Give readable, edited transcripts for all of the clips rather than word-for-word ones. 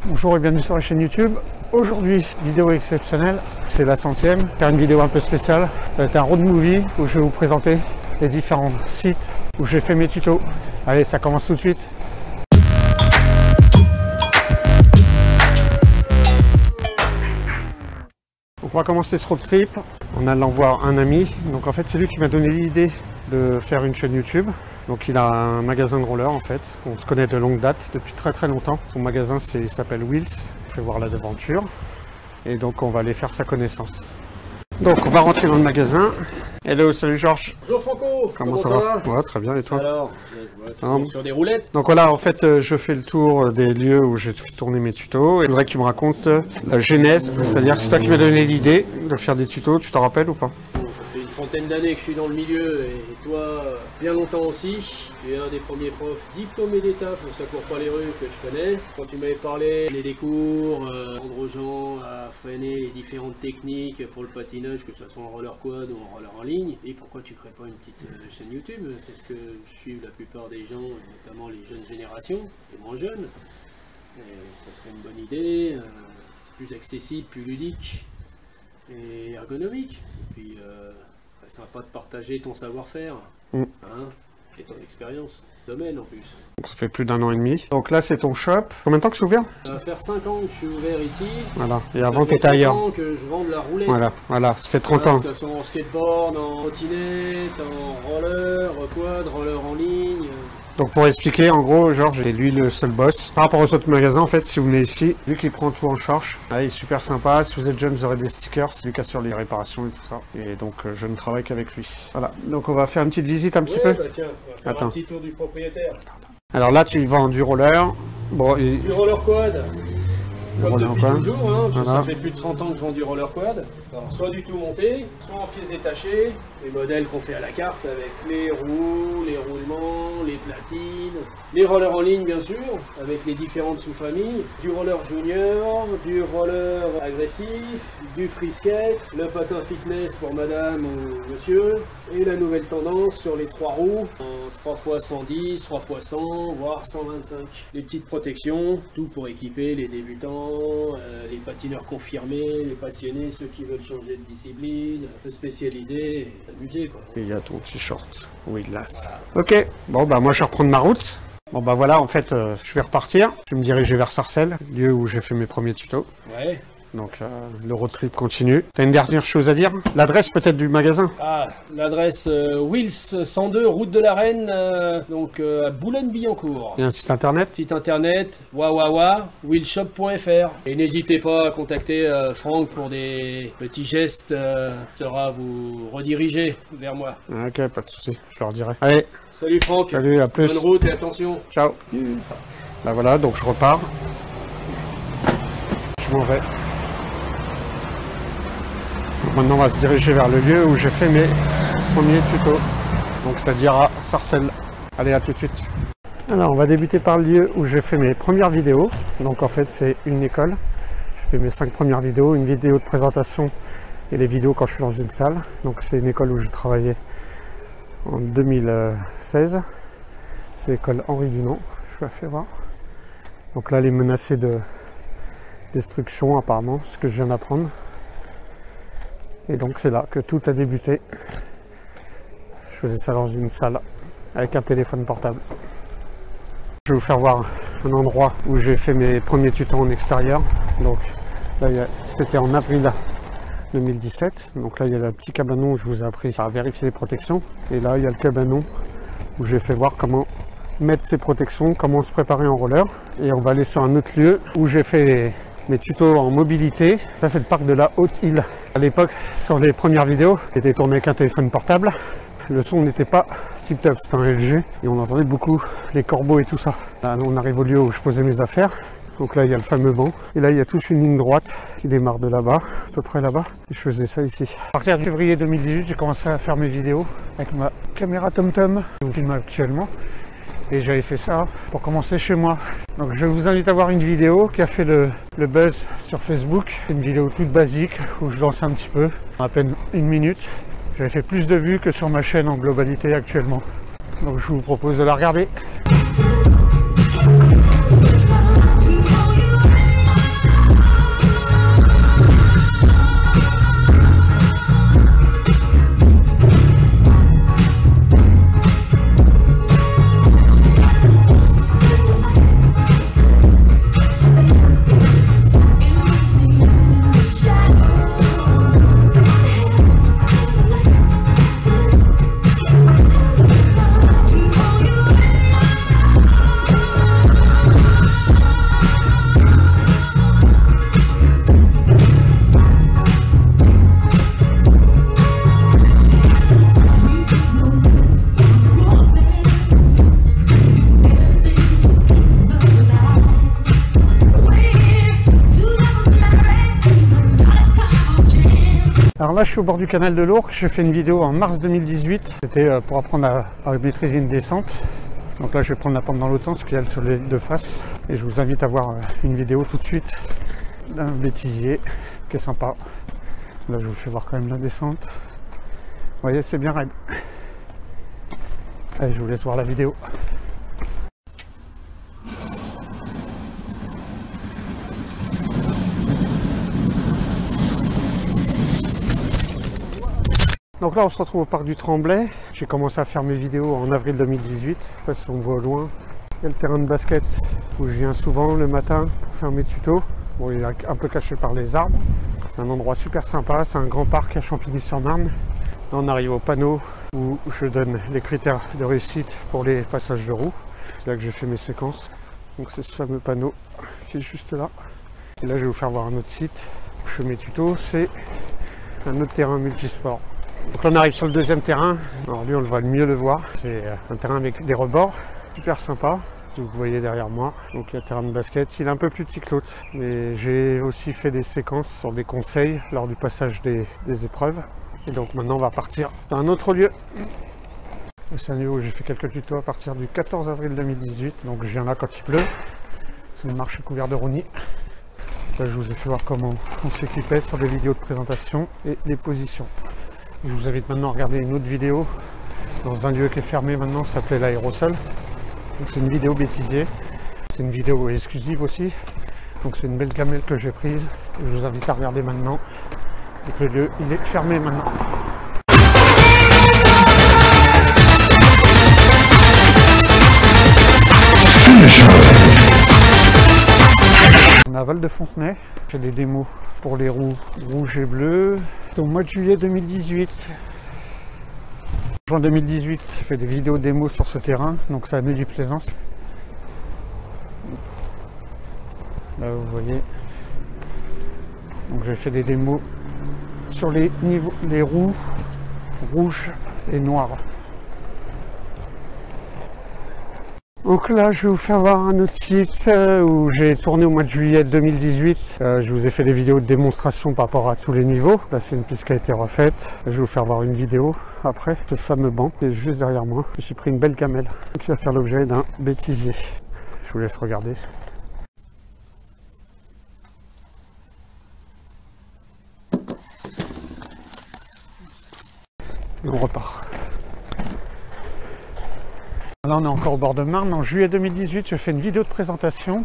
Bonjour et bienvenue sur la chaîne YouTube. Aujourd'hui, vidéo exceptionnelle, c'est la 100e. Faire une vidéo un peu spéciale. Ça va être un road movie où je vais vous présenter les différents sites où j'ai fait mes tutos. Allez, ça commence tout de suite. Donc on va commencer ce road trip en allant voir un ami. Donc en fait, c'est lui qui m'a donné l'idée de faire une chaîne YouTube. Donc il a un magasin de roller en fait, on se connaît de longue date, depuis très longtemps. Son magasin il s'appelle Wheels, je vais voir la devanture. Et donc on va aller faire sa connaissance. Donc on va rentrer dans le magasin. Hello, salut Georges. Bonjour Franco. Comment ça va? Ouais, très bien, et toi? Alors, sur des roulettes. Donc voilà, en fait je fais le tour des lieux où je fais tourner mes tutos. Et je voudrais que tu me racontes la genèse, c'est-à-dire que c'est toi qui m'as donné l'idée de faire des tutos, tu t'en rappelles ou pas? Ça fait une trentaine d'années que je suis dans le milieu et toi bien longtemps aussi. Tu es un des premiers profs diplômés d'État, pour ça court pas les rues, que je connais. Quand tu m'avais parlé des cours, apprendre aux gens à freiner les différentes techniques pour le patinage, que ce soit en roller quad ou en roller en ligne, et pourquoi tu crées pas une petite chaîne YouTube? Parce que je suis la plupart des gens, notamment les jeunes générations, les moins jeunes. Et ça serait une bonne idée, plus accessible, plus ludique et ergonomique. Et puis c'est sympa de partager ton savoir-faire hein, et ton expérience, domaine en plus. Donc ça fait plus d'un an et demi. Donc là c'est ton shop. Combien de temps que c'est ouvert? Ça va faire 5 ans que je suis ouvert ici. Voilà, et avant tu étais ailleurs. Ça fait 30 ans que je vends de la roulette. Voilà, ça fait 30 ans. Que ce soit en skateboard, en trottinette, en roller, quad, roller en ligne. Donc pour expliquer, en gros, Georges est lui le seul boss. Par rapport aux autres magasins, en fait, si vous venez ici, vu qu'il prend tout en charge, il est super sympa. Si vous êtes jeune, vous aurez des stickers, c'est lui qui assure les réparations et tout ça. Et donc je ne travaille qu'avec lui. Voilà, donc on va faire une petite visite un petit peu. Bah tiens, on va faire un petit tour du propriétaire. Alors là, tu vends du roller. Bon, du roller quad. Comme depuis toujours, hein, parce que voilà. Ça fait plus de 30 ans que je vends du roller quad. Alors, soit du tout monté, soit en pièces détachées. Les modèles qu'on fait à la carte avec les roues, les roulements, les platines. Les rollers en ligne bien sûr, avec les différentes sous-familles. Du roller junior, du roller agressif, du free skate, le patin fitness pour madame ou monsieur. Et la nouvelle tendance sur les 3 roues, en 3x110, 3x100, voire 125. Les petites protections, tout pour équiper les débutants, les patineurs confirmés, les passionnés, ceux qui veulent changer de discipline, se spécialiser et s'amuser quoi. Et il y a ton t-shirt, oui là. Ok, bon bah moi je vais reprendre ma route. Bon bah voilà, en fait je vais repartir. Je vais me diriger vers Sarcelles, lieu où j'ai fait mes premiers tutos. Ouais. Donc le road trip continue. T'as une dernière chose à dire? L'adresse peut-être du magasin? Ah, l'adresse Wheels 102, route de la Reine, donc à Boulogne-Billancourt. Et un site internet? Site internet www.wheelshop.fr. Et n'hésitez pas à contacter Franck pour des petits gestes, sera vous rediriger vers moi. Ok, pas de souci, je leur dirai. Allez, salut Franck, salut, à plus. bonne route et attention. Ciao. Là voilà, donc je repars. Je m'en vais. Donc maintenant on va se diriger vers le lieu où j'ai fait mes premiers tutos. Donc c'est-à-dire à Sarcelles. Allez, à tout de suite. Alors on va débuter par le lieu où j'ai fait mes premières vidéos. Donc en fait c'est une école. J'ai fait mes 5 premières vidéos, une vidéo de présentation et les vidéos quand je suis dans une salle. Donc c'est une école où je travaillais en 2016. C'est l'école Henri Dunant. Je vous la fais voir. Donc là elle est menacée de destruction apparemment, ce que je viens d'apprendre. Et donc c'est là que tout a débuté. Je faisais ça dans une salle avec un téléphone portable. Je vais vous faire voir un endroit où j'ai fait mes premiers tutos en extérieur. Donc là c'était en avril 2017. Donc là il y a le petit cabanon où je vous ai appris à vérifier les protections. Et là il y a le cabanon où j'ai fait voir comment mettre ses protections, comment se préparer en roller. Et on va aller sur un autre lieu où j'ai fait mes tutos en mobilité. Là c'est le parc de la Haute-Île. À l'époque, sur les premières vidéos, j'étais tourné avec un téléphone portable. Le son n'était pas tip top, c'était un LG et on entendait beaucoup les corbeaux et tout ça. Là on arrive au lieu où je posais mes affaires. Donc là il y a le fameux banc et là il y a toute une ligne droite qui démarre de là-bas, à peu près là-bas. Et je faisais ça ici. À partir de février 2018, j'ai commencé à faire mes vidéos avec ma caméra TomTom. Je vous filme actuellement. Et j'avais fait ça pour commencer chez moi. Donc je vous invite à voir une vidéo qui a fait le buzz sur Facebook. C'est une vidéo toute basique où je lance un petit peu, à peine 1 minute. J'avais fait plus de vues que sur ma chaîne en globalité actuellement. Donc je vous propose de la regarder. Alors là je suis au bord du canal de l'Ourcq, j'ai fait une vidéo en mars 2018, c'était pour apprendre à maîtriser une descente. Donc là je vais prendre la pente dans l'autre sens parce qu'il y a le soleil de face. Et je vous invite à voir une vidéo tout de suite d'un bêtisier qui est sympa. Là je vous fais voir quand même la descente. Vous voyez, c'est bien raide. Allez, je vous laisse voir la vidéo. Donc là on se retrouve au parc du Tremblay. J'ai commencé à faire mes vidéos en avril 2018. Je sais pas si on me voit au loin. Il y a le terrain de basket où je viens souvent le matin pour faire mes tutos. Bon, il est un peu caché par les arbres. C'est un endroit super sympa, c'est un grand parc à Champigny-sur-Marne. Là on arrive au panneau où je donne les critères de réussite pour les passages de roues. C'est là que j'ai fait mes séquences. Donc c'est ce fameux panneau qui est juste là. Et là je vais vous faire voir un autre site où je fais mes tutos. C'est un autre terrain multisport. Donc là on arrive sur le deuxième terrain. Alors lui on le va mieux le voir. C'est un terrain avec des rebords. Super sympa. Vous voyez derrière moi, donc il y a le terrain de basket, il est un peu plus petit que l'autre, mais j'ai aussi fait des séquences sur des conseils lors du passage des épreuves. Et donc maintenant on va partir dans un autre lieu. C'est un lieu où j'ai fait quelques tutos à partir du 14 avril 2018, donc je viens là quand il pleut. C'est le marché couvert de Rosny. Là je vous ai fait voir comment on s'équipait sur des vidéos de présentation et des positions. Je vous invite maintenant à regarder une autre vidéo dans un lieu qui est fermé maintenant, ça s'appelait l'Aérosol. C'est une vidéo bêtisier, c'est une vidéo exclusive aussi, donc c'est une belle gamelle que j'ai prise. Je vous invite à regarder maintenant, et que le lieu il est fermé maintenant. On est à Val de Fontenay, je fais des démos pour les roues rouges et bleues. C'est au mois de juillet 2018. En juin 2018, j'ai fait des vidéos démos sur ce terrain, donc c'est à Neuilly-Plaisance. Là vous voyez, donc j'ai fait des démos sur les roues rouges et noires. Donc là je vais vous faire voir un autre site où j'ai tourné au mois de juillet 2018. Je vous ai fait des vidéos de démonstration par rapport à tous les niveaux. Là c'est une piste qui a été refaite. Je vais vous faire voir une vidéo après. Ce fameux banc qui est juste derrière moi. Je me suis pris une belle gamelle qui va faire l'objet d'un bêtisier. Je vous laisse regarder. Et on repart. Là on est encore au bord de Marne. En juillet 2018 j'ai fait une vidéo de présentation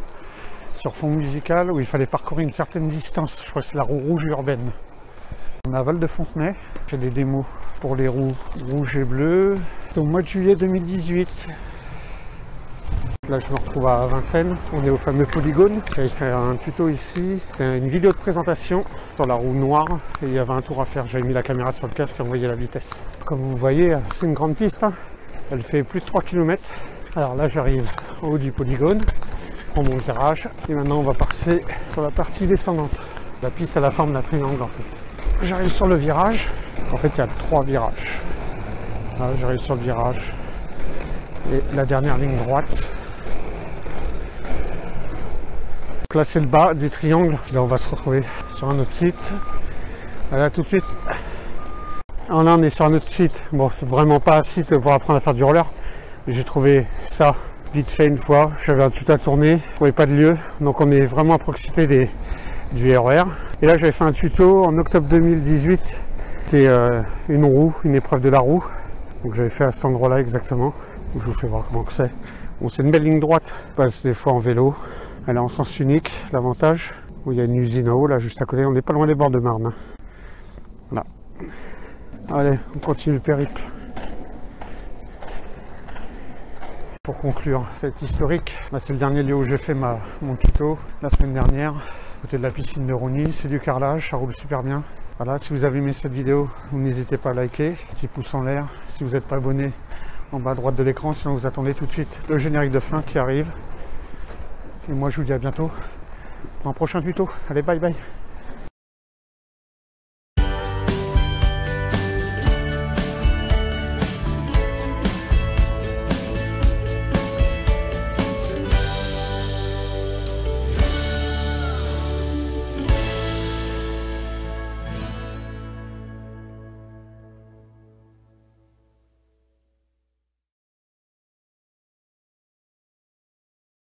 sur fond musical où il fallait parcourir une certaine distance. Je crois que c'est la roue rouge urbaine. On est à Val de Fontenay. J'ai fait des démos pour les roues rouges et bleues. C'est au mois de juillet 2018. Là je me retrouve à Vincennes. On est au fameux polygone. J'avais fait un tuto ici. C'était une vidéo de présentation sur la roue noire. Et il y avait un tour à faire. J'avais mis la caméra sur le casque et envoyé la vitesse. Comme vous voyez, c'est une grande piste. Hein. Elle fait plus de 3 km. Alors là j'arrive en haut du polygone, je prends mon virage et maintenant on va passer sur la partie descendante. La piste a la forme d'un triangle en fait. J'arrive sur le virage, en fait il y a 3 virages. Là j'arrive sur le virage et la dernière ligne droite. Donc là c'est le bas du triangle, là on va se retrouver sur un autre site. Là tout de suite. Alors là on est sur un autre site, bon c'est vraiment pas un site pour apprendre à faire du roller, mais j'ai trouvé ça vite fait une fois, j'avais un tuto à tourner, je trouvais pas de lieu, donc on est vraiment à proximité du RER. Et là j'avais fait un tuto en octobre 2018, c'était une roue, une épreuve de la roue, donc j'avais fait à cet endroit là exactement, où je vous fais voir comment que c'est. Bon c'est une belle ligne droite, je passe des fois en vélo, elle est en sens unique, l'avantage, où il y a une usine en haut là juste à côté, on n'est pas loin des bords de Marne. Voilà. Allez, on continue le périple. Pour conclure cette historique, là c'est le dernier lieu où j'ai fait mon tuto la semaine dernière, à côté de la piscine de Rosny, c'est du carrelage, ça roule super bien. Voilà, si vous avez aimé cette vidéo, vous n'hésitez pas à liker, petit pouce en l'air. Si vous n'êtes pas abonné, en bas à droite de l'écran, sinon vous attendez tout de suite le générique de fin qui arrive. Et moi je vous dis à bientôt pour un prochain tuto. Allez, bye bye.